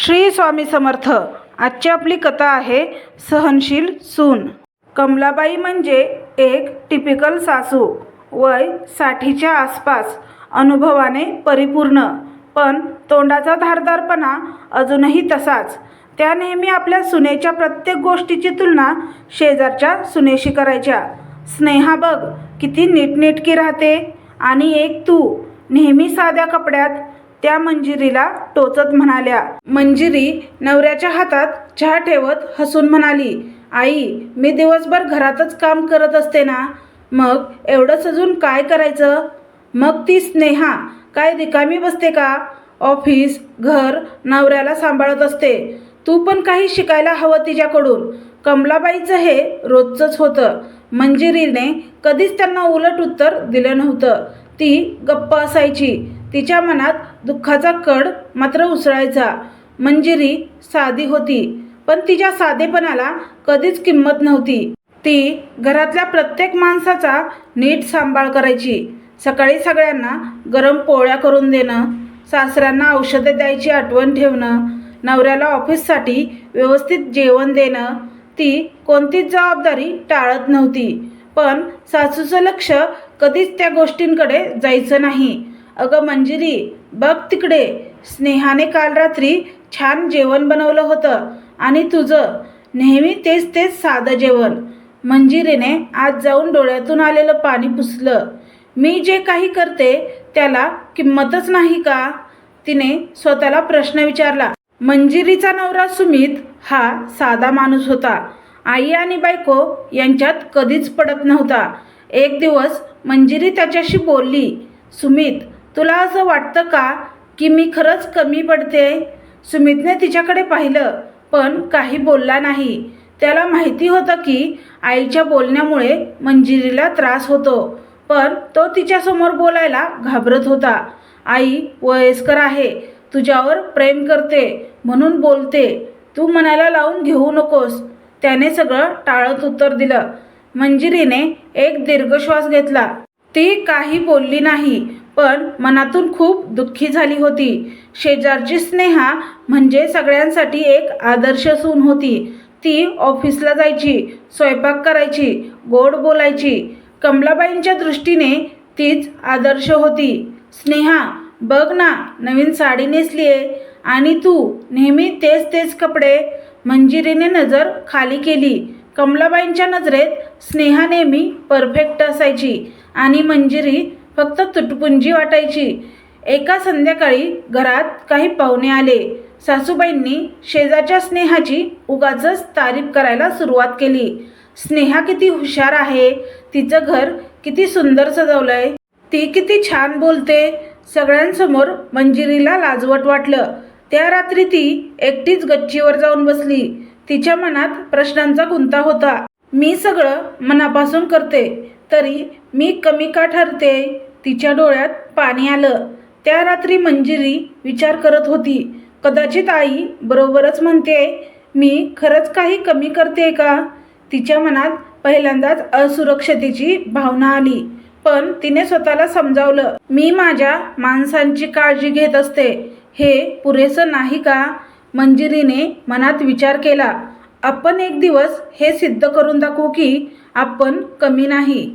श्री स्वामी समर्थ. आजची आपली कथा आहे सहनशील सून. कमलाबाई म्हणजे एक टिपिकल सासू. वय 60च्या आसपास, अनुभवाने परिपूर्ण, पण तोंडाचा धारदारपणा अजूनही तसाच. त्या नेहमी आपल्या सुनेच्या प्रत्येक गोष्टीची तुलना शेजारच्या सुनेशी करायच्या. स्नेहा बघ किती नीटनेटकी राहते, आणि एक तू नेहमी साध्या कपड्यात, त्या मंजिरीला टोचत म्हणाल्या. मंजिरी नवऱ्याच्या हातात चहा ठेवत हसून म्हणाली, आई मी दिवसभर घरातच काम करत असते ना, मग एवढं सजून काय करायचं? मग ती स्नेहा काय रिकामी बसते का? ऑफिस घर नवऱ्याला सांभाळत असते. तू पण काही शिकायला हवं तिच्याकडून. कमलाबाईचं हे रोजचंच होतं. मंजिरीने कधीच त्यांना उलट उत्तर दिलं नव्हतं. ती गप्प असायची. तिच्या मनात दुःखाचा कड मात्र उसळायचा. मंजिरी साधी होती, पण तिच्या साधेपणाला कधीच किंमत नव्हती. ती घरातल्या प्रत्येक माणसाचा नीट सांभाळ करायची. सकाळी सगळ्यांना गरम पोळ्या करून देणं, सासऱ्यांना औषधे द्यायची आठवण ठेवणं, नवऱ्याला ऑफिससाठी व्यवस्थित जेवण देणं. ती कोणतीच जबाबदारी टाळत नव्हती. पण सासूचं लक्ष कधीच त्या गोष्टींकडे जायचं नाही. अगं मंजिरी बघ तिकडे, स्नेहाने काल रात्री छान जेवण बनवलं होतं, आणि तुझं नेहमी तेच तेच साधं जेवण. मंजिरीने आज जाऊन डोळ्यातून आलेलं पाणी पुसलं. मी जे काही करते त्याला किंमतच नाही का? तिने स्वतःला प्रश्न विचारला. मंजिरीचा नवरा सुमित हा साधा माणूस होता. आई आणि बायको यांच्यात कधीच पडत नव्हता. एक दिवस मंजिरी त्याच्याशी बोलली, सुमित तुला असं वाटतं का की मी खरंच कमी पडते? सुमितने तिच्याकडे पाहिलं, पण काही बोलला नाही. त्याला माहिती होतं की आईच्या बोलण्यामुळे मंजिरीला त्रास होतो, पण तो तिच्यासमोर बोलायला घाबरत होता. आई वयस्कर आहे, तुझ्यावर प्रेम करते म्हणून बोलते, तू मनाला लावून घेऊ नकोस. त्याने सगळं टाळत उत्तर दिलं. मंजिरीने एक दीर्घ श्वास घेतला. ती काही बोलली नाही, पण मनातून खूप दुःखी झाली होती. शेजारची स्नेहा म्हणजे सगळ्यांसाठी एक आदर्श सून होती. ती ऑफिसला जायची, स्वयंपाक करायची, गोड बोलायची. कमलाबाईंच्या दृष्टीने तीच आदर्श होती. स्नेहा बघ ना, नवीन साडी नेसलीये, आणि तू नेहमी तेच तेच कपडे. मंजिरीने नजर खाली केली. कमलाबाईंच्या नजरेत स्नेहा नेहमी परफेक्ट असायची, आणि मंजिरी फक्त तुटपुंजी वाटायची. एका संध्याकाळी घरात काही पाहुणे आले. सासूबाईंनी शेजारच्या स्नेहाची उगाचच तारीफ करायला सुरुवात केली. स्नेहा किती हुशार आहे, तिचं घर किती सुंदर सजवलंय, ती किती छान बोलते. सगळ्यांसमोर मंजिरीला लाजवट वाटलं. त्या रात्री ती एकटीच गच्चीवर जाऊन बसली. तिच्या मनात प्रश्नांचा गुंता होता. मी सगळं मनापासून करते, तरी मी कमी का ठरते? तिच्या डोळ्यात पाणी आलं. त्या रात्री मंजिरी विचार करत होती, कदाचित आई बरोबरच म्हणते, मी खरंच काही कमी करते का? तिच्या मनात पहिल्यांदाच असुरक्षतेची भावना आली, पण तिने स्वतःला समजावलं, मी माझ्या माणसांची काळजी घेत असते, हे पुरेसं नाही का? मंजिरीने मनात विचार केला, आपण एक दिवस हे सिद्ध करून दाखवू की आपण कमी नाही.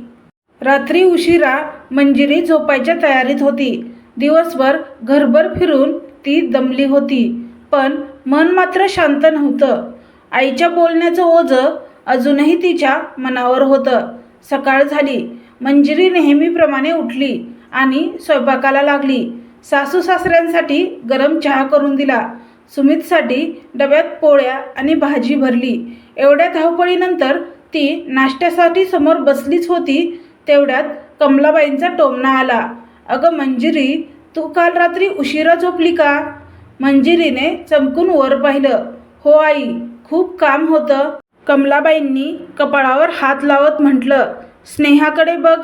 रात्री उशिरा मंजिरी झोपायच्या तयारीत होती. दिवसभर घरभर फिरून ती दमली होती, पण मन मात्र शांत नव्हतं. आईच्या बोलण्याचं ओझं अजूनही तिच्या मनावर होतं. सकाळ झाली. मंजिरी नेहमीप्रमाणे उठली आणि स्वयंपाकाला लागली. सासू सासऱ्यांसाठी गरम चहा करून दिला. सुमितसाठी डब्यात पोळ्या आणि भाजी भरली. एवढ्या धावपळीनंतर ती नाश्त्यासाठी समोर बसलीच होती, तेवढ्यात कमलाबाईंचा टोमणा आला. अगं मंजिरी, तू काल रात्री उशिरा झोपली का? मंजिरीने चमकून वर पाहिलं. हो आई, खूप काम होतं. कमलाबाईंनी कपाळावर हात लावत म्हटलं, स्नेहाकडे बघ,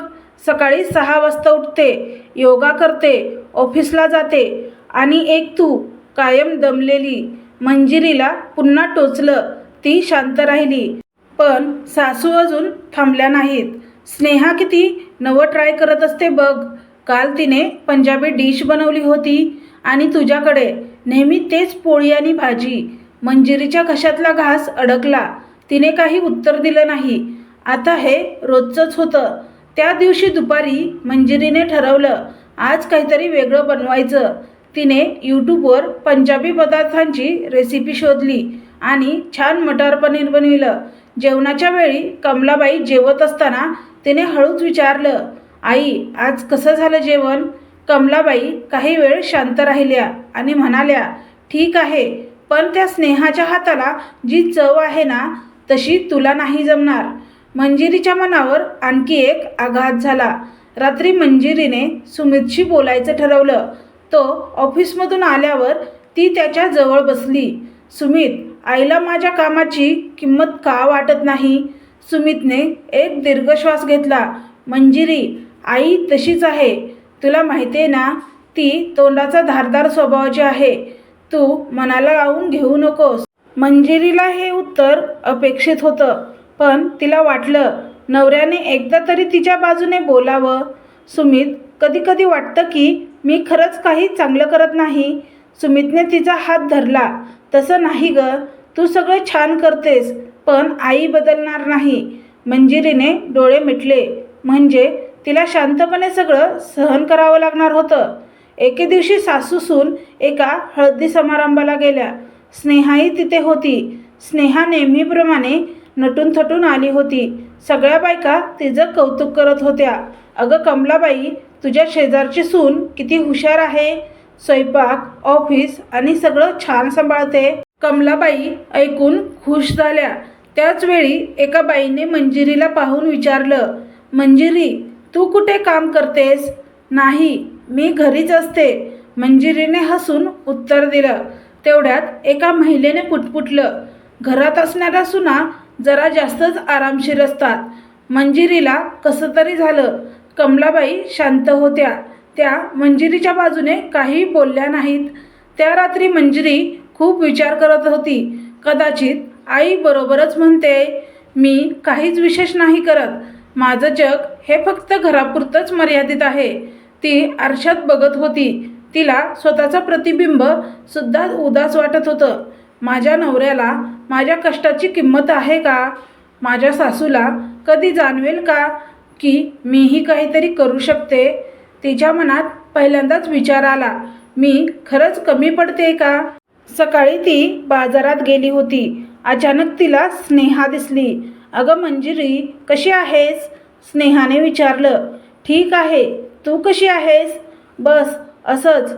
सकाळी 6 वाजता उठते, योगा करते, ऑफिसला जाते, आणि एक तू कायम दमलेली. मंजिरीला पुन्हा टोचलं. ती शांत राहिली, पण सासू अजून थांबल्या नाहीत. स्नेहा किती नवं ट्राय करत असते बघ. काल तिने पंजाबी डिश बनवली होती, आणि तुझ्याकडे नेहमी तेच पोळी आणि भाजी. मंजिरीच्या घशातला घास अडकला. तिने काही उत्तर दिलं नाही. आता हे रोजचंच होतं. त्या दिवशी दुपारी मंजिरीने ठरवलं आज काहीतरी वेगळं बनवायचं. तिने यूट्यूबवर पंजाबी पदार्थांची रेसिपी शोधली आणि छान मटार पनीर बनविलं. जेवणाच्या वेळी कमलाबाई जेवत असताना तिने हळूच विचारलं, आई आज कसं झालं जेवण? कमलाबाई काही वेळ शांत राहिल्या आणि म्हणाल्या, ठीक आहे, पण त्या स्नेहाच्या हाताला जी चव आहे ना तशी तुला नाही जमणार. मंजिरीच्या मनावर आणखी एक आघात झाला. रात्री मंजिरीने सुमितशी बोलायचं ठरवलं. तो ऑफिसमधून आल्यावर ती त्याच्या जवळ बसली. सुमित, आईला माझ्या कामाची किंमत का वाटत नाही? सुमितने एक दीर्घ श्वास घेतला. मंजिरी, आई तशीच आहे. तुला माहिती आहे ना, ती तोंडाचा धारदार स्वभावाची आहे. तू मनाला लावून घेऊ नकोस. मंजिरीला हे उत्तर अपेक्षित होतं, पण तिला वाटलं नवऱ्याने एकदा तरी तिच्या बाजूने बोलावं. सुमित, कधी कधी वाटतं की मी खरंच काही चांगलं करत नाही. सुमितने तिचा हात धरला. तसं नाही ग, तू सगळं छान करतेस, पण आई बदलणार नाही. मंजिरीने डोळे मिटले. म्हणजे तिला शांतपणे सगळं सहन करावं लागणार होतं. एके दिवशी सासूसून एका हळदी समारंभाला गेल्या. स्नेहाही तिथे होती. स्नेहा नेहमीप्रमाणे नटून थटून आली होती. सगळ्या बायका तिचं कौतुक करत होत्या. अगं कमलाबाई, तुझ्या शेजारची सून किती हुशार आहे. स्वयंपाक, ऑफिस आणि सगळं छान सांभाळते. कमलाबाई ऐकून खुश झाल्या. त्याच वेळी एका बाईने मंजिरीला पाहून विचारलं, मंजिरी, तू कुठे काम करतेस? नाही, मी घरीच असते. मंजिरीने हसून उत्तर दिलं. तेवढ्यात एका महिलेने पुटपुटलं, घरात असणाऱ्या सुना जरा जास्तच आरामशीर असतात. मंजिरीला कसं तरी झालं. कमलाबाई शांत होत्या. त्या मंजिरीच्या बाजूने काही बोलल्या नाहीत. त्या रात्री मंजिरी खूप विचार करत होती. कदाचित आई बरोबरच म्हणते, मी काहीच विशेष नाही करत. माझं जग हे फक्त घरापुरतंच मर्यादित आहे. ती आरशात बघत होती. तिला स्वतःचं प्रतिबिंब सुद्धा उदास वाटत होतं. माझ्या नवऱ्याला माझ्या कष्टाची किंमत आहे का? माझ्या सासूला कधी जाणवेल का की मीही काहीतरी करू शकते? तिच्या मनात पहिल्यांदाच विचार आला, मी खरंच कमी पडते का? सकाळी ती बाजारात गेली होती. अचानक तिला स्नेहा दिसली. अगं मंजिरी, कशी आहेस? स्नेहाने विचारलं. ठीक आहे, तू कशी आहेस? बस असंच.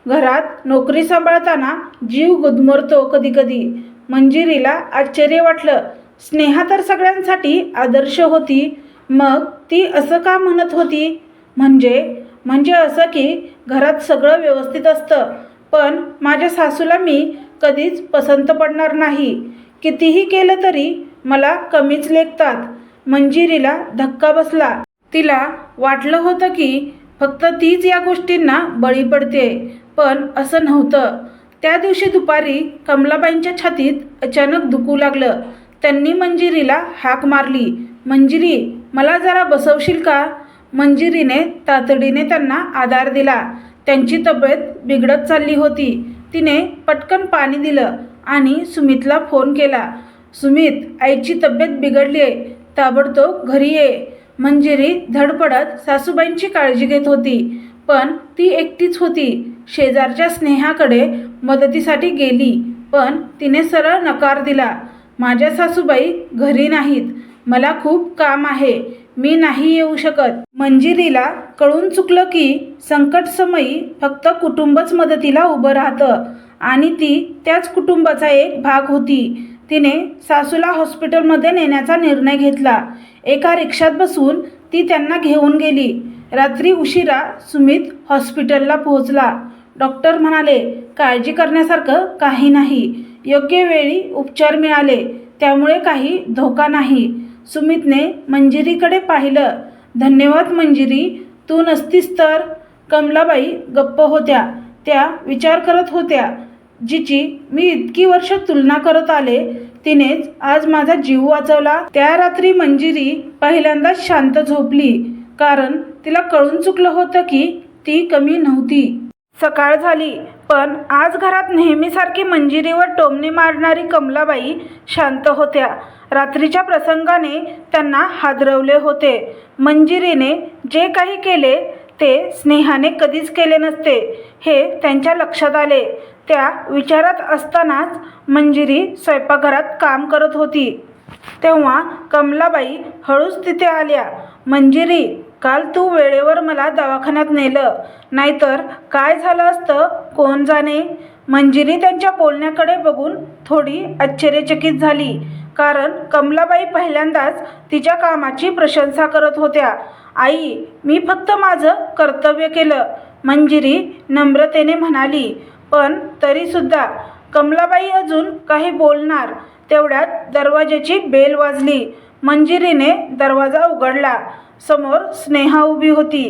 घरात नोकरी सांभाळताना जीव गुदमरतो कधी कधी. मंजिरीला आश्चर्य वाटलं. स्नेहा तर सगळ्यांसाठी आदर्श होती. मग ती असं का म्हणत होती? म्हणजे असं की घरात सगळं व्यवस्थित असतं, पण माझ्या सासूला मी कधीच पसंत पडणार नाही. कितीही केलं तरी मला कमीच लेखतात. मंजिरीला धक्का बसला. तिला वाटलं होतं की फक्त तीच या गोष्टींना बळी पडते, पण असं नव्हतं. त्या दिवशी दुपारी कमलाबाईंच्या छातीत अचानक दुखू लागलं. त्यांनी मंजिरीला हाक मारली. मंजिरी, मला जरा बसवशील का? मंजिरीने तातडीने त्यांना आधार दिला. त्यांची तब्येत बिघडत चालली होती. तिने पटकन पाणी दिलं आणि सुमितला फोन केला. सुमित, आईची तब्येत बिघडली आहे, ताबडतोब घरी ये. मंजिरी धडपडत सासूबाईंची काळजी घेत होती, पण ती एकटीच होती. शेजारच्या स्नेहाकडे मदतीसाठी गेली, पण तिने सरळ नकार दिला. माझ्या सासूबाई घरी नाहीत, मला खूप काम आहे, मी नाही येऊ शकत. मंजिरीला कळून चुकलं की संकटसमयी फक्त कुटुंबच मदतीला उभं राहतं आणि ती त्याच कुटुंबाचा एक भाग होती. तिने सासूला हॉस्पिटलमध्ये नेण्याचा निर्णय घेतला. एका रिक्षात बसून ती त्यांना घेऊन गेली. रात्री उशिरा सुमित हॉस्पिटलला पोहोचला. डॉक्टर म्हणाले, काळजी करण्यासारखं काही नाही, योग्य वेळी उपचार मिळाले, त्यामुळे काही धोका नाही. सुमितने मंजिरीकडे पाहिलं. धन्यवाद मंजिरी, तू नसतीस तर. कमलाबाई गप्प होत्या. त्या विचार करत होत्या, जिची मी इतकी वर्ष तुलना करत आले, तिनेच आज माझा जीव वाचवला. त्या रात्री मंजिरी पहिल्यांदाच शांत झोपली, कारण तिला कळून चुकलं होतं की ती कमी नव्हती. सकाळ झाली, पण आज घरात नेहमीसारखी मंजिरीवर टोमणे मारणारी कमलाबाई शांत होत्या. रात्रीच्या प्रसंगाने त्यांना हादरवले होते. मंजिरीने जे काही केले ते स्नेहाने कधीच केले नसते हे त्यांच्या लक्षात आले. त्या विचारात असतानाच मंजिरी स्वयंपाकघरात काम करत होती. तेव्हा कमलाबाई हळूच तिथे आल्या. मंजिरी, काल तू वेळेवर मला दवाखान्यात नेलं, नाहीतर काय झालं असतं कोण जाणे. मंजिरी त्यांच्या बोलण्याकडे बघून थोडी आश्चर्यचकित झाली, कारण कमलाबाई पहिल्यांदाच तिच्या कामाची प्रशंसा करत होत्या. आई, मी फक्त माझं कर्तव्य केलं, मंजिरी नम्रतेने म्हणाली. पण तरीसुद्धा कमलाबाई अजून काही बोलणार तेवढ्यात दरवाजाची बेल वाजली. मंजिरीने दरवाजा उघडला. समोर स्नेहा उभी होती.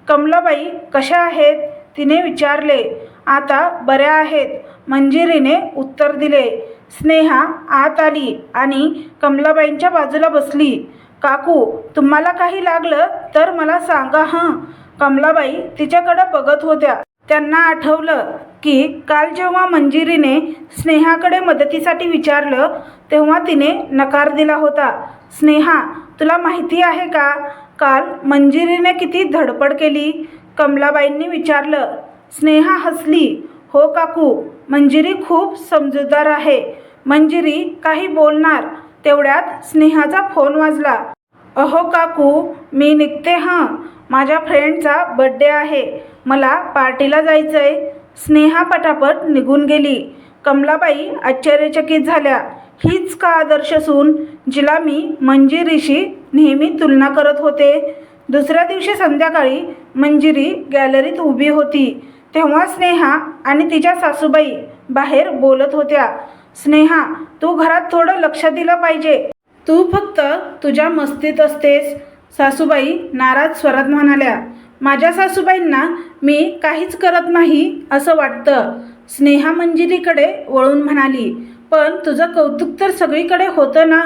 कमलाबाई, कशा आहेत? तिने विचारले. आता बऱ्या आहेत, मंजिरीने उत्तर दिले. स्नेहा आत आली आणि कमलाबाईंच्या बाजूला बसली. काकू, तुम्हाला काही लागलं तर मला सांगा हं. कमलाबाई तिच्याकडे बघत होत्या. त्यांना आठवलं की काल जेव्हा मंजिरीने स्नेहाकडे मदतीसाठी विचारलं तेव्हा तिने नकार दिला होता. स्नेहा, तुला माहिती आहे का काल मंजिरीने किती धडपड केली? कमलाबाईंनी विचारलं. स्नेहा हसली. हो काकू, मंजिरी खूप समजूतदार आहे. मंजिरी काही बोलणार तेवढ्यात स्नेहाचा फोन वाजला. अहो काकू, मी निघते हं, माझ्या फ्रेंडचा बड्डे आहे, मला पार्टीला जायचंय. स्नेहा पटापट निघून गेली. कमलाबाई आश्चर्यचकित झाल्या. हीच का आदर्श सून जिला मी मंजिरीशी नेहमी तुलना करत होते? दुसऱ्या दिवशी संध्याकाळी मंजिरी गॅलरीत उभी होती. तेव्हा स्नेहा आणि तिच्या सासूबाई बाहेर बोलत होत्या. स्नेहा, तू घरात थोडं लक्ष दिलं पाहिजे, तू फक्त तुझ्या मस्तीत असतेस, सासूबाई नाराज स्वरात म्हणाल्या. माझ्या सासूबाईंना मी काहीच करत नाही असं वाटतं, स्नेहा मंजिरीकडे वळून म्हणाली. पण तुझं कौतुक तर सगळीकडे होतं ना?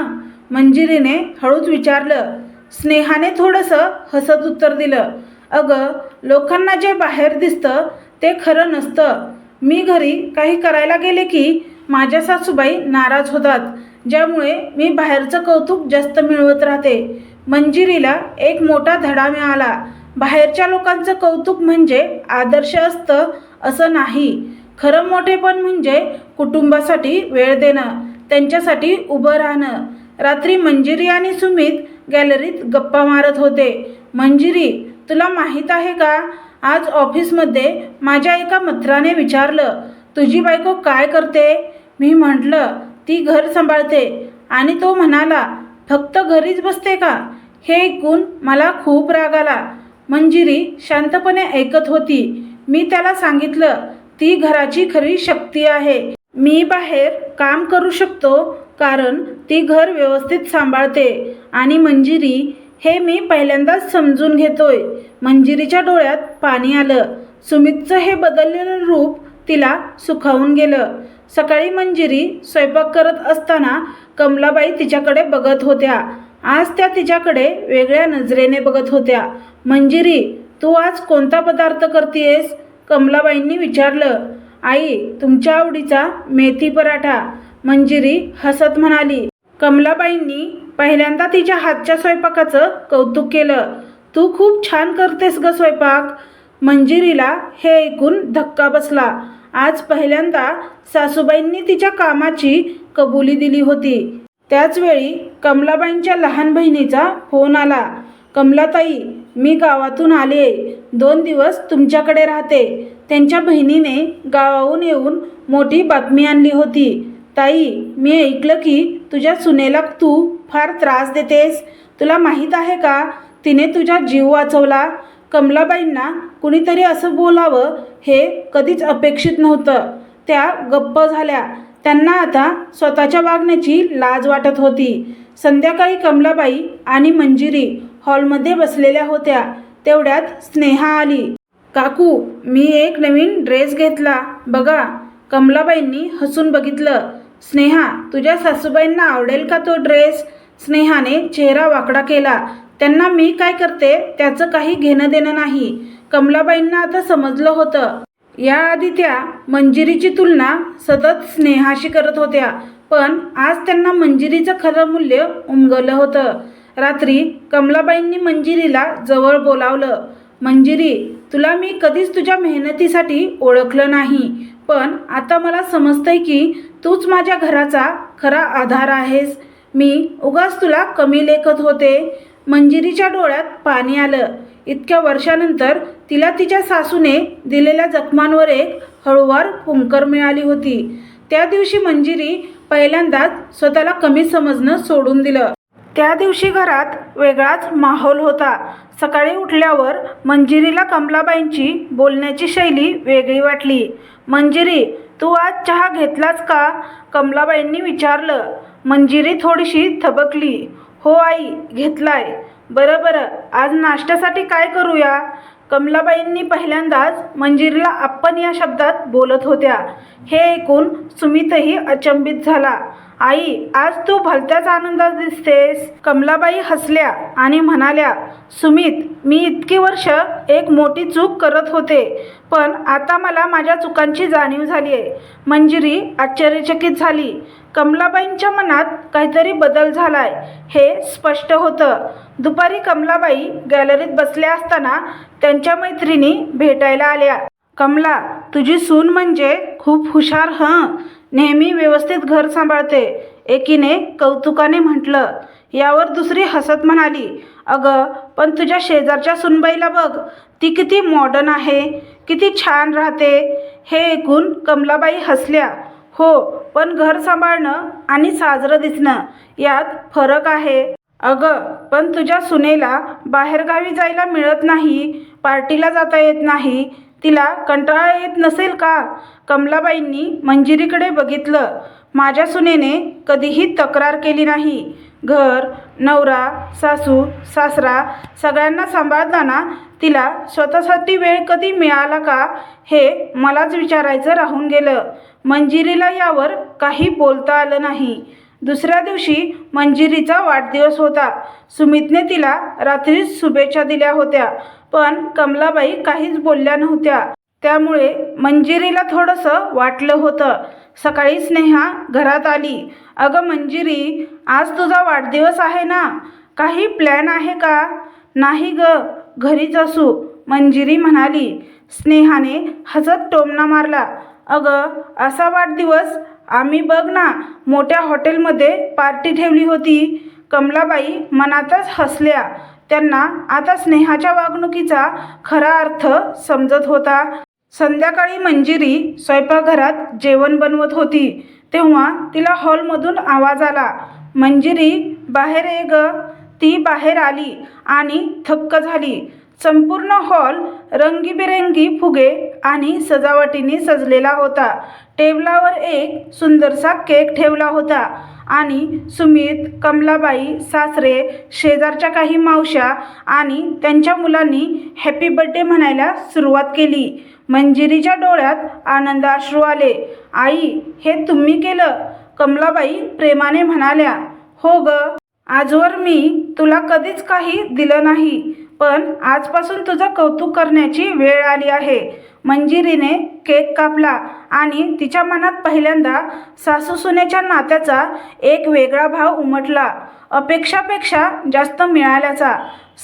मंजिरीने हळूच विचारलं. स्नेहाने थोडंसं हसत उत्तर दिलं. अगं, लोकांना जे बाहेर दिसतं ते खरं नसतं. मी घरी काही करायला गेले की माझ्या सासूबाई नाराज होतात, ज्यामुळे मी बाहेरचं कौतुक जास्त मिळवत राहते. मंजिरीला एक मोठा धडा मिळाला. बाहेरच्या लोकांचं कौतुक म्हणजे आदर्श असतं असं नाही. खरं मोठेपण म्हणजे कुटुंबासाठी वेळ देणं, त्यांच्यासाठी उभं राहणं. रात्री मंजिरी आणि सुमित गॅलरीत गप्पा मारत होते. मंजिरी, तुला माहीत आहे का, आज ऑफिसमध्ये माझ्या एका मित्राने विचारलं, तुझी बायको काय करते? मी म्हटलं, ती घर सांभाळते, आणि तो म्हणाला, फक्त घरीच बसते का? हे ऐकून मला खूप राग आला. मंजिरी शांतपणे ऐकत होती. मी त्याला सांगितलं, ती घराची खरी शक्ती आहे. मी बाहेर काम करू शकतो कारण ती घर व्यवस्थित सांभाळते. आणि मंजिरी, हे मी पहिल्यांदाच समजून घेतोय. मंजिरीच्या डोळ्यात पाणी आलं. सुमितचं हे बदललेलं रूप तिला सुखावून गेलं. सकाळी मंजिरी स्वयंपाक करत असताना कमलाबाई तिच्याकडे बघत होत्या. आज त्या तिच्याकडे वेगळ्या नजरेने बघत होत्या. मंजिरी, तू आज कोणता पदार्थ करतेस? कमलाबाईंनी विचारलं. आई, तुमच्या आवडीचा मेथी पराठा, मंजिरी हसत म्हणाली. कमलाबाईंनी पहिल्यांदा तिच्या हातच्या स्वयंपाकाचं कौतुक केलं. तू खूप छान करतेस ग स्वयंपाक. मंजिरीला हे ऐकून धक्का बसला. आज पहिल्यांदा सासूबाईंनी तिच्या कामाची कबुली दिली होती. त्याचवेळी कमलाबाईंच्या लहान बहिणीचा फोन आला. कमलाताई, मी गावातून आले, 2 दिवस तुमच्याकडे राहते. त्यांच्या बहिणीने गावाहून येऊन मोठी बातमी आणली होती. ताई, मी ऐकलं की तुझ्या सुनेला तू फार त्रास देतेस. तुला माहीत आहे का, तिने तुझा जीव वाचवला. कमलाबाईंना कुणीतरी असं बोलावं हे कधीच अपेक्षित नव्हतं. त्या गप्प झाल्या. त्यांना आता स्वतःच्या वागण्याची लाज वाटत होती. संध्याकाळी कमलाबाई आणि मंजिरी हॉलमध्ये बसलेल्या होत्या. तेवढ्यात स्नेहा आली. काकू, मी एक नवीन ड्रेस घेतला बघा. कमलाबाईंनी हसून बघितलं. स्नेहा, तुझ्या सासूबाईंना आवडेल का तो ड्रेस? स्नेहाने चेहरा वाकडा केला. त्यांना मी काय करते त्याचं काही घेणं देणं नाही. कमलाबाईंना आता समजलं होतं. याआधी त्या मंजिरीची तुलना सतत स्नेहाशी करत होत्या, पण आज त्यांना मंजिरीचं खरं मूल्य उमगलं होतं. रात्री कमलाबाईंनी मंजिरीला जवळ बोलावलं. मंजिरी, तुला मी कधीच तुझ्या मेहनतीसाठी ओळखलं नाही, पण आता मला समजतंय की तूच माझ्या घराचा खरा आधार आहेस. मी उगाच तुला कमी लेखत होते. मंजिरीच्या डोळ्यात पाणी आलं. इतक्या वर्षानंतर तिला तिच्या सासूने दिलेल्या जखमांवर एक हळूवार फुंकर मिळाली होती. त्या दिवशी मंजिरी पहिल्यांदाच स्वतःला कमी समजणं सोडून दिलं. त्या दिवशी घरात वेगळाच माहोल होता. सकाळी उठल्यावर मंजिरीला कमलाबाईंची बोलण्याची शैली वेगळी वाटली. मंजिरी, तू आज चहा घेतलास का? कमलाबाईंनी विचारलं. मंजिरी थोडीशी थबकली. हो आई, घेतलाय. बरं बरं, आज नाश्त्यासाठी काय करूया? कमलाबाईंनी पहिल्यांदाच मंजिरीला आपण या शब्दात बोलत होत्या. हे ऐकून सुमितही अचंबित झाला. आई, आज तू भलत्याच आनंदात दिसतेस. कमलाबाई हसल्या आणि म्हणाल्या, सुमित, मी इतकी वर्ष एक मोठी चूक करत होते, पण आता मला माझ्या चुकांची जाणीव झाली आहे. मंजिरी आश्चर्यचकित झाली. कमलाबाईंच्या मनात काहीतरी बदल झालाय हे स्पष्ट होतं. दुपारी कमलाबाई गॅलरीत बसल्या असताना त्यांच्या मैत्रिणी भेटायला आल्या. कमला, तुझी सून म्हणजे खूप हुशार हं, नेहमी व्यवस्थित घर सांभाळते, एकीने कौतुकाने म्हटलं. यावर दुसरी हसत म्हणाली, अगं पण तुझ्या शेजारच्या सुनबाईला बघ, ती किती मॉडर्न आहे, किती छान राहते. हे ऐकून कमलाबाई हसल्या. हो, पण घर सांभाळणं आणि साजरं दिसणं यात फरक आहे. अगं पण तुझ्या सुनेला बाहेरगावी जायला मिळत नाही, पार्टीला जाता येत नाही, तिला कंटाळा येत नसेल का? कमलाबाईंनी मंजिरीकडे बघितलं. माझ्या सुनेने कधीही तक्रार केली नाही. घर, नवरा, सासू, सासरा सगळ्यांना सांभाळताना तिला स्वतःसाठी वेळ कधी मिळाला का हे मलाच विचारायचं राहून गेलं. मंजिरीला यावर काही बोलता आलं नाही. दुसऱ्या दिवशी मंजिरीचा वाढदिवस होता. सुमितने तिला रात्रीच शुभेच्छा दिल्या होत्या, पण कमलाबाई काहीच बोलल्या नव्हत्या. त्यामुळे मंजिरीला थोडंसं वाटलं होतं. सकाळी स्नेहा घरात आली. अगं मंजिरी, आज तुझा वाढदिवस आहे ना, काही प्लॅन आहे का? नाही ग, घरीच असू, मंजिरी म्हणाली. स्नेहाने हसत टोमणा मारला. अगं असा वाढदिवस, आम्ही बघ ना मोठ्या हॉटेलमध्ये पार्टी ठेवली होती. कमलाबाई मनातच हसल्या. त्यांना आता स्नेहाच्या वागणुकीचा खरा अर्थ समजत होता. संध्याकाळी मंजिरी स्वयंपाकघरात जेवण बनवत होती, तेव्हा तिला हॉलमधून आवाज आला. मंजिरी, बाहेर ये ग. ती बाहेर आली आणि थक्क झाली. संपूर्ण हॉल रंगीबेरंगी फुगे आणि सजावटीने सजलेला होता. टेबलावर एक सुंदरसा केक ठेवला होता आणि सुमित, कमलाबाई, सासरे, शेजारच्या काही मावश्या आणि त्यांच्या मुलांनी हॅपी बर्थडे म्हणायला सुरुवात केली. मंजिरीच्या डोळ्यात आनंदाश्रू आले. आई, हे तुम्ही केलं? कमलाबाई प्रेमाने म्हणाल्या. हो ग, आजवर मी तुला कधीच काही दिलं नाही, पण आजपासून तुझं कौतुक करण्याची वेळ आली आहे. मंजिरीने केक कापला आणि तिच्या मनात पहिल्यांदा सासूसुनेच्या नात्याचा एक वेगळा भाव उमटला, अपेक्षापेक्षा जास्त मिळाल्याचा.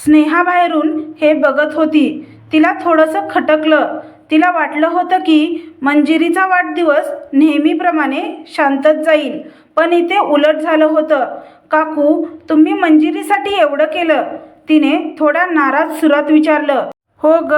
स्नेहा बाहेरून हे बघत होती. तिला थोडंसं खटकलं. तिला वाटलं होतं की मंजिरीचा वाढदिवस नेहमीप्रमाणे शांतच जाईल, पण इथे उलट झालं होतं. काकू, तुम्ही मंजिरीसाठी एवढं केलं? तिने थोड्या नाराज सुरात विचारलं. हो ग,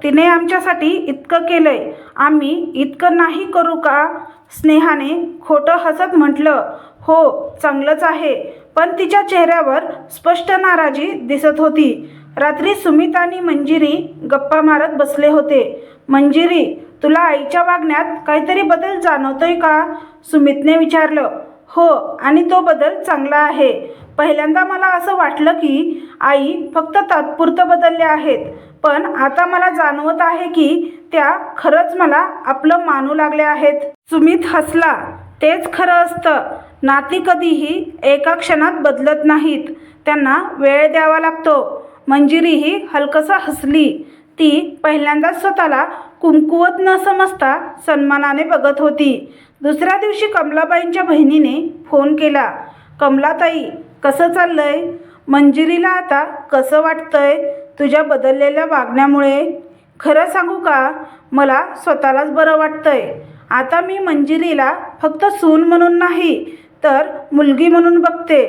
तिने आमच्यासाठी इतकं केलंय, आम्ही इतकं नाही करू का? स्नेहाने खोटं हसत म्हटलं. हो, चांगलंच आहे, पण तिच्या चेहऱ्यावर स्पष्ट नाराजी दिसत होती. रात्री सुमित आणि मंजिरी गप्पा मारत बसले होते. मंजिरी, तुला आईच्या वागण्यात काहीतरी बदल जाणवतोय का? सुमितने विचारलं. हो, आणि तो बदल चांगला आहे. पहिल्यांदा मला असं वाटलं की आई फक्त तात्पुरतं बदलल्या आहेत, पण आता मला जाणवत आहे की त्या खरंच मला आपलं मानू लागल्या आहेत. सुमित हसला. तेच खरं असतं. नाती कधीही एका क्षणात बदलत नाहीत, त्यांना वेळ द्यावा लागतो. मंजिरीही हलकसं हसली. ती पहिल्यांदाच स्वतःला कुंकुवत न समजता सन्मानाने बघत होती. दुसऱ्या दिवशी कमलाबाईंच्या बहिणीने फोन केला. कमलाताई, कसं चाललंय? मंजिरीला आता कसं वाटतंय तुझ्या बदललेल्या वागण्यामुळे? खरं सांगू का, मला स्वतःलाच बरं वाटतंय. आता मी मंजिरीला फक्त सून म्हणून नाही तर मुलगी म्हणून बघते.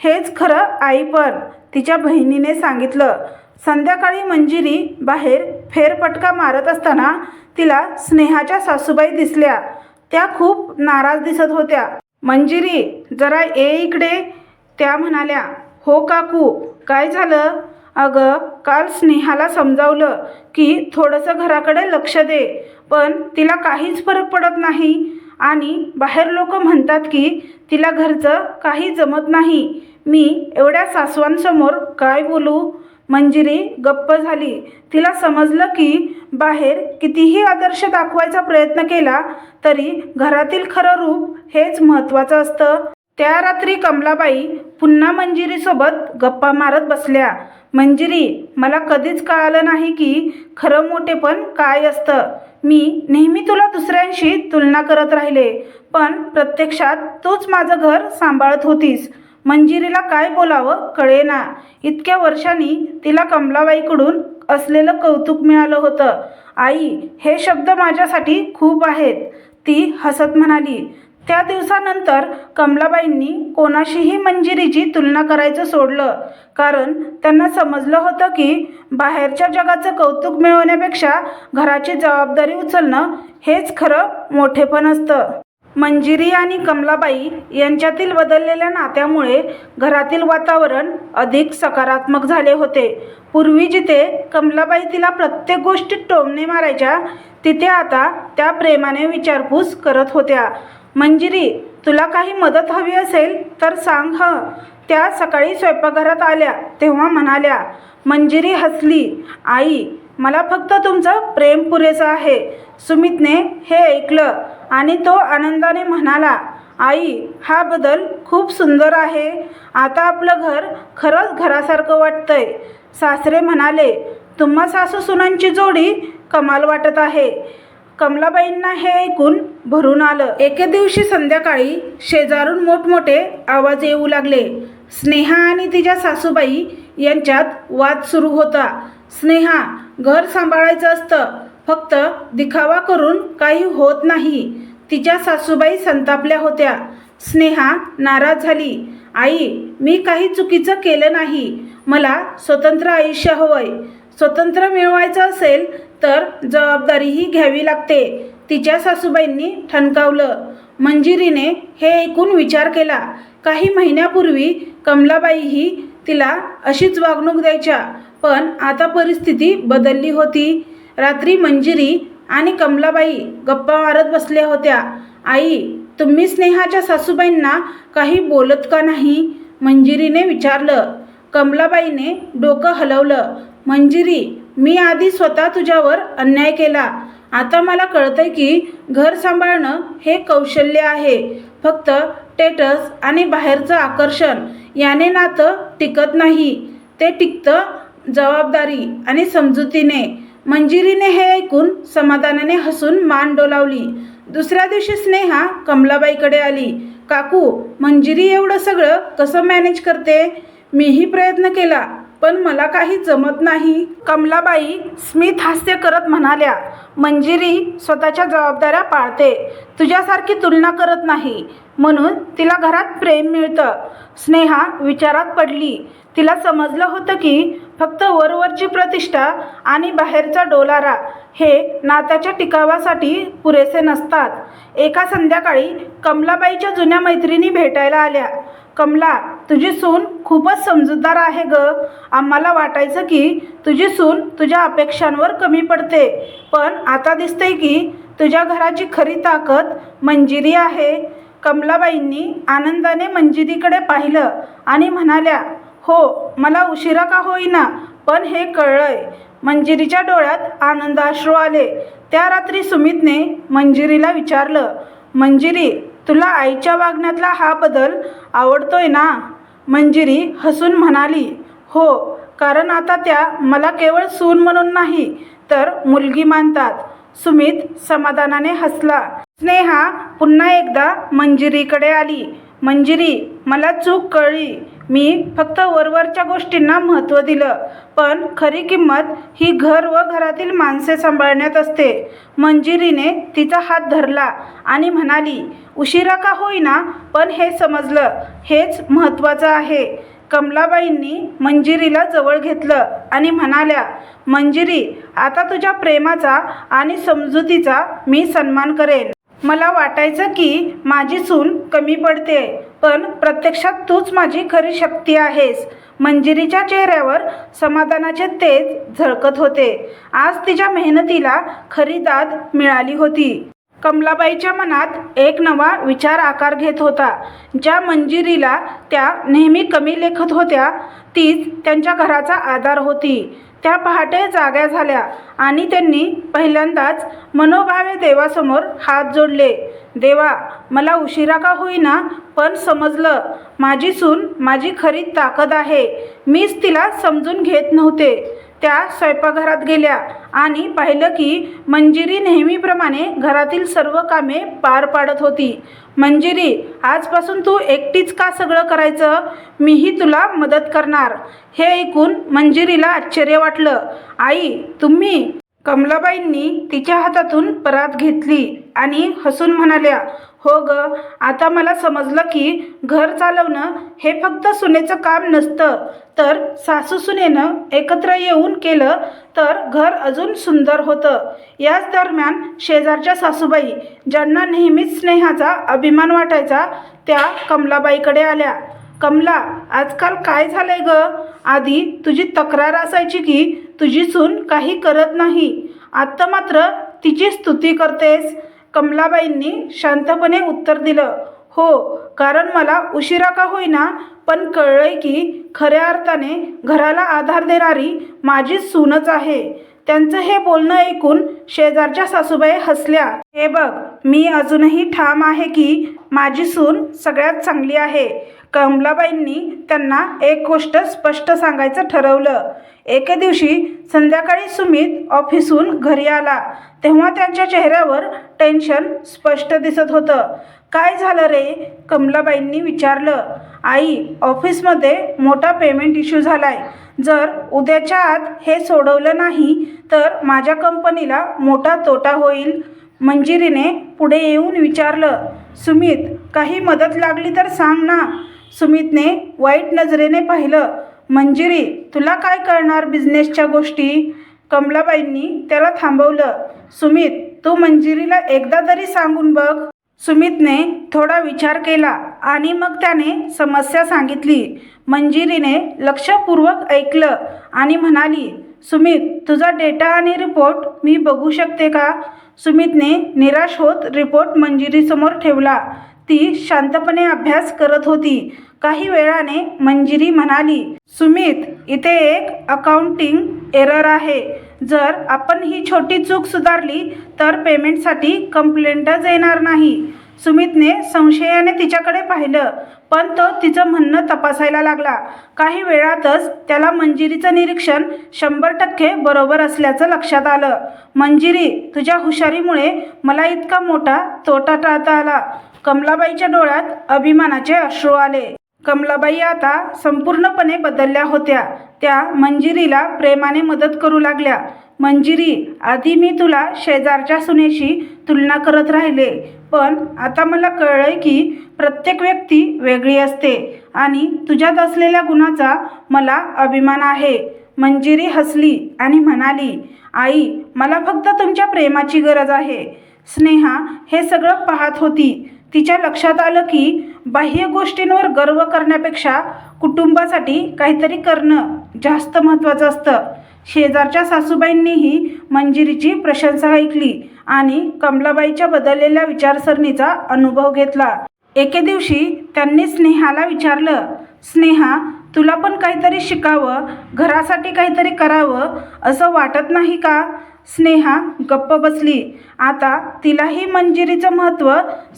हेच खरं आई पण, तिच्या बहिणीने सांगितलं. संध्याकाळी मंजिरी बाहेर फेरफटका मारत असताना तिला स्नेहाच्या सासूबाई दिसल्या. त्या खूप नाराज दिसत होत्या. मंजिरी, जरा ये इकडे, त्या म्हणाल्या. हो काकू, काय झालं? अगं, काल स्नेहाला समजावलं की थोडंसं घराकडे लक्ष दे, पण तिला काहीच फरक पडत नाही आणि बाहेर लोक म्हणतात की तिला घरचं काही जमत नाही. मी एवढ्या सासवांसमोर काय बोलू? मंजिरी गप्प झाली. तिला समजलं की बाहेर कितीही आदर्श दाखवायचा प्रयत्न केला तरी घरातील खरं रूप हेच महत्त्वाचं असतं. त्या रात्री कमलाबाई पुन्हा मंजिरीसोबत गप्पा मारत बसल्या. मंजिरी, मला कधीच कळालं नाही की खरं मोठेपण काय असतं. मी नेहमी तुला दुसऱ्यांशी तुलना करत राहिले, पण प्रत्यक्षात तूच माझं घर सांभाळत होतीस. मंजिरीला काय बोलावं कळेना. इतक्या वर्षांनी तिला कमलाबाईकडून असलेलं कौतुक मिळालं होतं. आई, हे शब्द माझ्यासाठी खूप आहेत, ती हसत म्हणाली. त्या दिवसानंतर कमलाबाईंनी कोणाशीही मंजिरीची तुलना करायचं सोडलं, कारण त्यांना समजलं होतं की बाहेरच्या जगाचं कौतुक मिळवण्यापेक्षा घराची जबाबदारी उचलणं हेच खरं मोठेपण असतं. मंजिरी आणि कमलाबाई यांच्यातील बदललेल्या नात्यामुळे घरातील वातावरण अधिक सकारात्मक झाले होते. पूर्वी जिथे कमलाबाई तिला प्रत्येक गोष्टीत टोमणे मारायच्या, तिथे आता त्या प्रेमाने विचारपूस करत होत्या. मंजिरी, तुला काही मदत हवी असेल तर सांग हं, त्या सकाळी स्वयंपाकघरात आल्या तेव्हा म्हणाल्या. मंजिरी हसली. आई, मला फक्त तुमचं प्रेम पुरेसं आहे. सुमितने हे ऐकलं आणि तो आनंदाने म्हणाला. आई, हा बदल खूप सुंदर आहे. आता आपलं घर खरंच घरासारखं वाटतंय. सासरे म्हणाले. तुम्हा सासू सुनांची जोडी कमाल वाटत आहे. कमलाबाईंना हे ऐकून भरून आलं. एके दिवशी संध्याकाळी शेजारून मोठमोठे आवाज येऊ लागले. स्नेहा आणि तिच्या सासूबाई यांच्यात वाद सुरू होता. स्नेहा, घर सांभाळायचं असतं, फक्त दिखावा करून काही होत नाही. तिच्या सासूबाई संतापल्या होत्या. स्नेहा नाराज झाली. आई, मी काही चुकीचं केलं नाही. मला स्वतंत्र आयुष्य हवंय. स्वतंत्र मिळवायचं असेल तर जबाबदारीही घ्यावी लागते, तिच्या सासूबाईंनी ठणकावलं. मंजिरीने हे ऐकून विचार केला. काही महिन्यापूर्वी कमलाबाईही तिला अशीच वागणूक द्यायच्या, पण आता परिस्थिती बदलली होती. रात्री मंजिरी आणि कमलाबाई गप्पा मारत बसल्या होत्या. आई, तुम्ही स्नेहाच्या सासूबाईंना काही बोलत का नाही? मंजिरीने विचारलं. कमलाबाईने डोकं हलवलं. मंजिरी, मी आधी स्वतः तुझ्यावर अन्याय केला. आता मला कळतंय की घर सांभाळणं हे कौशल्य आहे. फक्त स्टेटस आणि बाहेरचं आकर्षण याने नातं टिकत नाही. ते टिकतं जबाबदारी आणि समजुतीने. मंजिरीने हे ऐकून समाधानाने हसून मान डोलावली. दुसऱ्या दिवशी स्नेहा कमलाबाईकडे आली. काकू, मंजिरी एवढं सगळं कसं मॅनेज करते? मीही प्रयत्न केला, पण मला काही जमत नाही. कमलाबाई स्मित हास्य करत म्हणाल्या. मंजिरी स्वतःच्या जबाबदाऱ्या पाळते, तुझ्यासारखी तुलना करत नाही, म्हणून तिला घरात प्रेम मिळतं. स्नेहा विचारात पडली. तिला समजलं होतं की फक्त वरवरची प्रतिष्ठा आणि बाहेरचा डोलारा हे नात्याच्या टिकावासाठी पुरेसे नसतात. एका संध्याकाळी कमलाबाईच्या जुन्या मैत्रिणी भेटायला आल्या. कमला, तुझी सून खूपच समजूतदार आहे गं. आम्हाला वाटायचं की तुझी सून तुझ्या अपेक्षांवर कमी पडते, पण आता दिसतंय की तुझ्या घराची खरी ताकद मंजिरी आहे. कमलाबाईंनी आनंदाने मंजिरीकडे पाहिलं आणि म्हणाल्या. हो, मला उशिरा का होईना, पण हे कळलंय. मंजिरीच्या डोळ्यात आनंदाश्रू आले. त्या रात्री सुमितने मंजिरीला विचारलं. मंजिरी, तुला आईच्या वागण्यातला हा बदल आवडतोय ना? मंजिरी हसून म्हणाली. हो, कारण आता त्या मला केवळ सून म्हणून नाही तर मुलगी मानतात. सुमित समाधानाने हसला. स्नेहा पुन्हा एकदा मंजिरीकडे आली. मंजिरी, मला चूक कळली. मी फक्त वरवरच्या गोष्टींना महत्त्व दिलं, पण खरी किंमत ही घर व घरातील माणसे सांभाळण्यात असते. मंजिरीने तिचा हात धरला आणि म्हणाली, उशिरा का होईना, पण हे समजलं, हेच महत्त्वाचं आहे. कमलाबाईंनी मंजिरीला जवळ घेतलं आणि म्हणाल्या, मंजिरी, आता तुझ्या प्रेमाचा आणि समजुतीचा मी सन्मान करेन. मला वाटायचं की माझी सून कमी पडते, पण प्रत्यक्षात तूच माझी खरी शक्ती आहेस. मंजिरीच्या चेहऱ्यावर समाधानाचे तेज झळकत होते. आज तिच्या मेहनतीला खरी दाद मिळाली होती. कमलाबाईच्या मनात एक नवा विचार आकार घेत होता. ज्या मंजिरीला त्या नेहमी कमी लेखत होत्या, तीच त्यांच्या घराचा आधार होती. त्या पहाटे जाग्या झाल्या आणि त्यांनी पहिल्यांदाच मनोभावे देवासमोर हात जोडले. देवा, मला उशिरा का होईना, पण समजलं, माझी सून माझी खरी ताकद आहे. मीच तिला समजून घेत नव्हते. त्या स्वयंपाकघरात गेल्या आणि पाहिलं की मंजिरी नेहमीप्रमाणे घरातील सर्व कामे पार पाडत होती. मंजिरी, आजपासून तू एकटीच का सगळं करायचं? मीही तुला मदत करणार. हे ऐकून मंजिरीला आश्चर्य वाटलं. आई, तुम्ही? कमलाबाईंनी तिच्या हातातून परात घेतली आणि हसून म्हणाल्या, हो ग, आता मला समजलं की घर चालवणं हे फक्त सुनेचं काम नसतं, तर सासू सुनेनं एकत्र येऊन केलं तर घर अजून सुंदर होतं. याच दरम्यान शेजारच्या सासूबाई, ज्यांना नेहमीच स्नेहाचा अभिमान वाटायचा, त्या कमलाबाईकडे आल्या. कमला, आजकाल काय झालंय ग? आधी तुझी तक्रार असायची की तुझी सून काही करत नाही, आत्ता मात्र तिची स्तुती करतेस. कमलाबाईंनी शांतपणे उत्तर दिलं, हो, कारण मला उशिरा का होईना, पण कळलंय की खऱ्या अर्थाने घराला आधार देणारी माझी सूनच आहे. त्यांचं हे बोलणं ऐकून शेजारच्या सासूबाई हसल्या. हे बघ, मी अजूनही ठाम आहे की माझी सून सगळ्यात चांगली आहे. कमलाबाईंनी त्यांना एक गोष्ट स्पष्ट सांगायचं ठरवलं. एके दिवशी संध्याकाळी सुमित ऑफिसहून घरी आला तेव्हा त्यांच्या चेहऱ्यावर टेन्शन स्पष्ट दिसत होतं. काय झालं रे? कमलाबाईंनी विचारलं. आई, ऑफिसमध्ये मोठा पेमेंट इश्यू झालाय. जर उद्याच्या आत हे सोडवलं नाही तर माझ्या कंपनीला मोठा तोटा होईल. मंजिरीने पुढे येऊन विचारलं. सुमित, काही मदत लागली तर सांग ना. सुमितने वाईट नजरेने पाहिलं. मंजिरी, तुला काय कळणार बिझनेसच्या गोष्टी? कमलाबाईंनी त्याला थांबवलं. सुमित, तू मंजिरीला एकदा तरी सांगून बघ. सुमितने थोडा विचार केला आणि मग त्याने समस्या सांगितली. मंजिरीने लक्षपूर्वक ऐकलं आणि म्हणाली, सुमित, तुझा डेटा आणि रिपोर्ट मी बघू शकते का? सुमितने निराश होत रिपोर्ट मंजिरीसमोर ठेवला. ती शांतपणे अभ्यास करत होती. काही वेळाने मंजिरी म्हणाली, सुमित, इथे एक अकाउंटिंग एरर आहे. जर आपण ही छोटी चूक सुधारली तर पेमेंटसाठी कंप्लेंटच येणार नाही. सुमितने संशयाने तिच्याकडे पाहिलं, पण तो तिचं म्हणणं तपासायला लागला. काही वेळातच त्याला मंजिरीचं निरीक्षण 100% बरोबर असल्याचं लक्षात आलं. मंजिरी, तुझ्या हुशारीमुळे मला इतका मोठा तोटा टाळता आला. कमलाबाईच्या डोळ्यात अभिमानाचे अश्रू आले. कमलाबाई आता संपूर्णपणे बदलल्या होत्या. त्या मंजिरीला प्रेमाने मदत करू लागल्या. मंजिरी, आधी मी तुला शेजारच्या सुनेशी तुलना करत राहिले, पण आता मला कळलंय की प्रत्येक व्यक्ती वेगळी असते आणि तुझ्यात असलेल्या गुणाचा मला अभिमान आहे. मंजिरी हसली आणि म्हणाली, आई, मला फक्त तुमच्या प्रेमाची गरज आहे. स्नेहा हे सगळं पाहत होती. तिच्या लक्षात आलं की बाह्य गोष्टींवर गर्व करण्यापेक्षा कुटुंबासाठी काहीतरी करणं जास्त महत्त्वाचं असतं. शेजारच्या सासूबाईंनीही मंजिरीची प्रशंसा ऐकली आणि कमलाबाईच्या बदललेल्या विचारसरणीचा अनुभव घेतला. एके दिवशी त्यांनी स्नेहाला विचारलं, स्नेहा, तुला पण काहीतरी शिकावं, घरासाठी काहीतरी करावं असं वाटत नाही का? स्नेहा गप्प बसली. आता तिलाही मंजिरीचं महत्त्व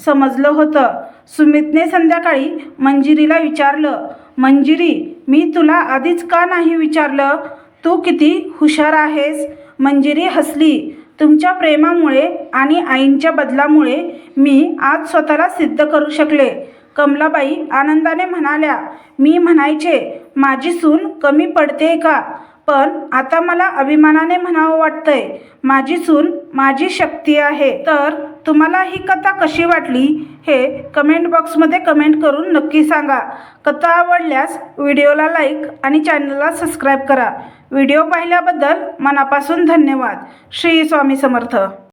समजलं होतं. सुमितने संध्याकाळी मंजिरीला विचारलं, मंजिरी, मी तुला आधीच का नाही विचारलं? तू किती हुशार आहेस. मंजिरी हसली तुमच्या प्रेमामुळे आणि आईंच्या बदलामुळे मी आज स्वतःला सिद्ध करू शकले. कमलाबाई आनंदाने म्हणाल्या. मी म्हणायचे, माझी सून कमी पडते का? पण आता मला अभिमानाने म्हणावं वाटतंय, माझी सून माझी शक्ती आहे. तर तुम्हाला ही कथा कशी वाटली हे कमेंट बॉक्समध्ये कमेंट करून नक्की सांगा. कथा आवडल्यास व्हिडिओला लाईक आणि चॅनलला सबस्क्राईब करा. व्हिडिओ पाहिल्याबद्दल मनापासून धन्यवाद. श्री स्वामी समर्थ.